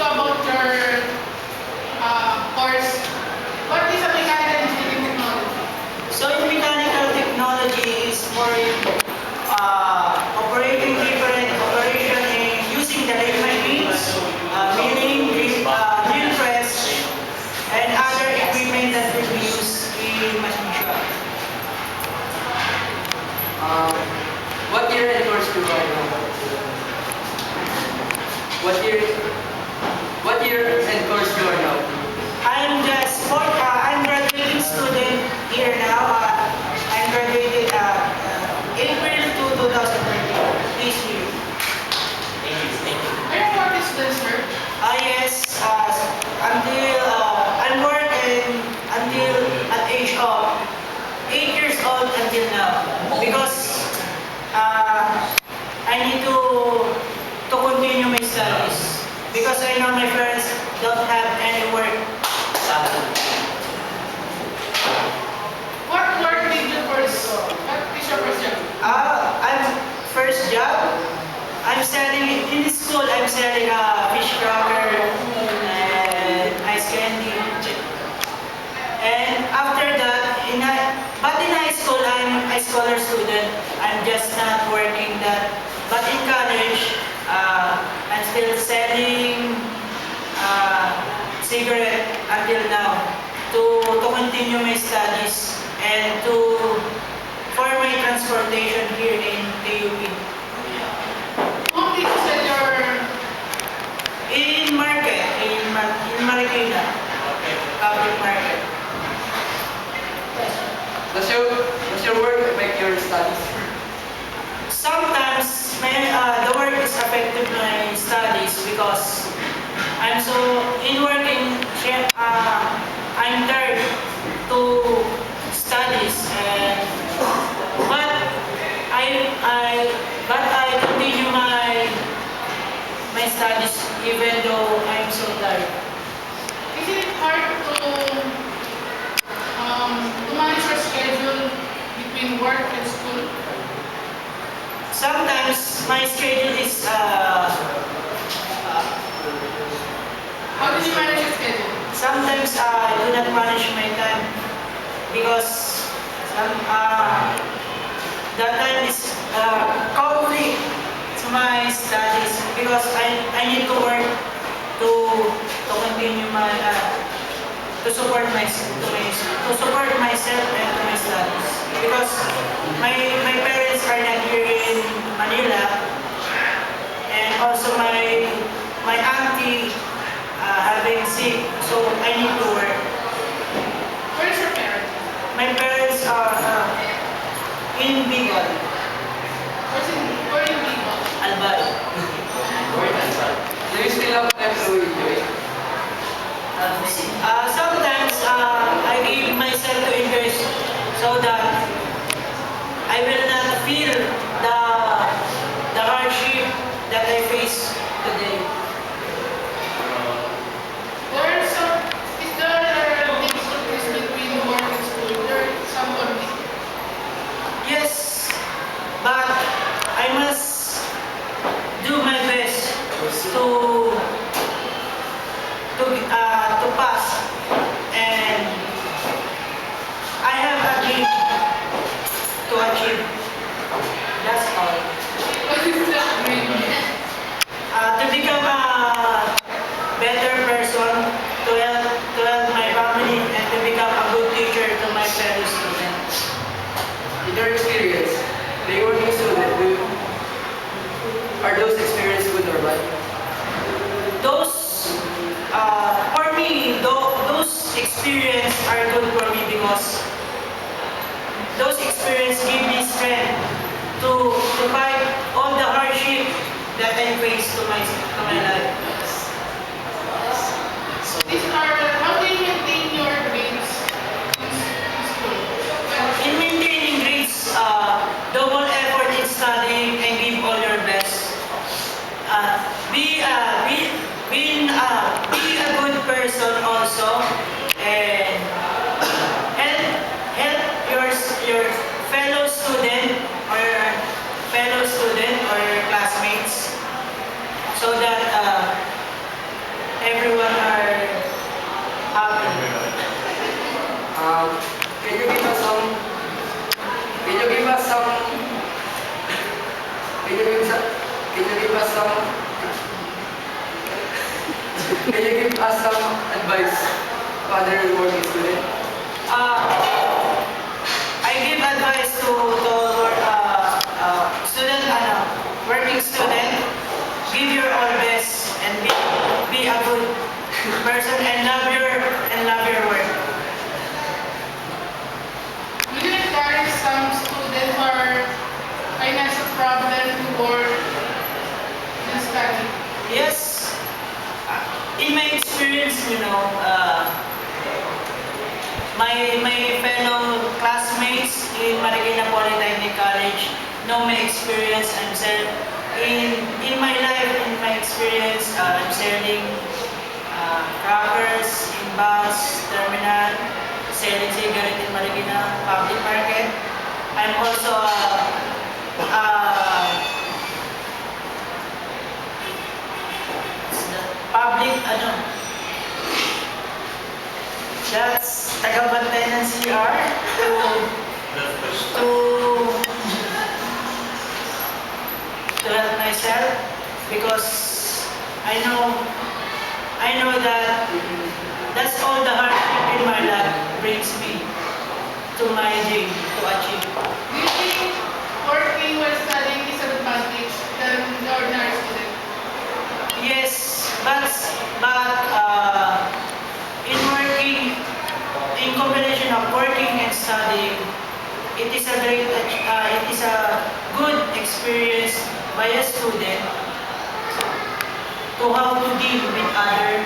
about your course. What is a mechanical engineering technology? So in mechanical technology is for operating different operation in using the lathe machines, milling, drill press, and other equipment that will be used in machine shop. What year and course do you right now? What year and course do you are now? I'm graduating student here now. I'm graduated April 2, 2013 this year. Are you a working student, sir? Yes, until I'm working until at age of 8 years old until now because I need to continue my studies because I know my parents don't have any work. What work did you first? What is your first job? I'm first job. I'm selling in school. I'm selling fish cracker and ice candy. And after that, but in high school, I'm a scholar student. I'm just not working that. But in college, I'm still selling cigarette until now to continue my studies and for my transportation here in AUP. Whom did you sell your... In market, in Marikina, public market. Does your work affect your studies? Sometimes the work is affected my studies because I'm so in working. I'm tired to studies and but I continue my studies even though I'm so tired. Is it hard to manage your schedule between work and school? Sometimes my schedule is How did you manage your schedule? sometimes I do not manage my time because that time is conflict to my studies because I need to work to continue my to support myself and to my studies because my parents are not here in Manila and also my auntie having sick, so I need to work. Where is your parents? My parents are in Bicol, Where in Bicol? Albay. Do you still have time to enjoy? Sometimes I give myself to enjoy so that I will not feel the hardship that I face today. Is there difficulties between work and school? There are some conflict. Yes, but I must do my best to pass, and I have a dream to achieve. That's all. What is that dream? To become a better person, to help my family, and to become a good teacher to my fellow students. In your experience, being working student, are those experiences good or bad? For me, those experiences are good for me because those experiences give me strength to fight all the hardship that I face to my life. How do you maintain your grades in school? In maintaining grades, double effort in studying and give all your best. Be a good person also, and help your fellow student or your classmates so that Can you give us some advice to other working students? I give advice to student, working student. Give your all best and be a good person and love your work. Do you encourage some students who are financial problem to work and study? Yes, in my experience, my fellow classmates in Marikina Polytechnic College know my experience. In my life, in my experience, I'm selling crackers in bus terminal, selling cigarette in Marikina public market. I'm also public, that's tagabantay ng CR to to help myself because I know that that's all the hardship in my life brings me to my dream to achieve. Do you think working while studying is an advantage than the ordinary student? Yes, but in working, in combination of working and studying, it is a good experience by a student to how to deal with other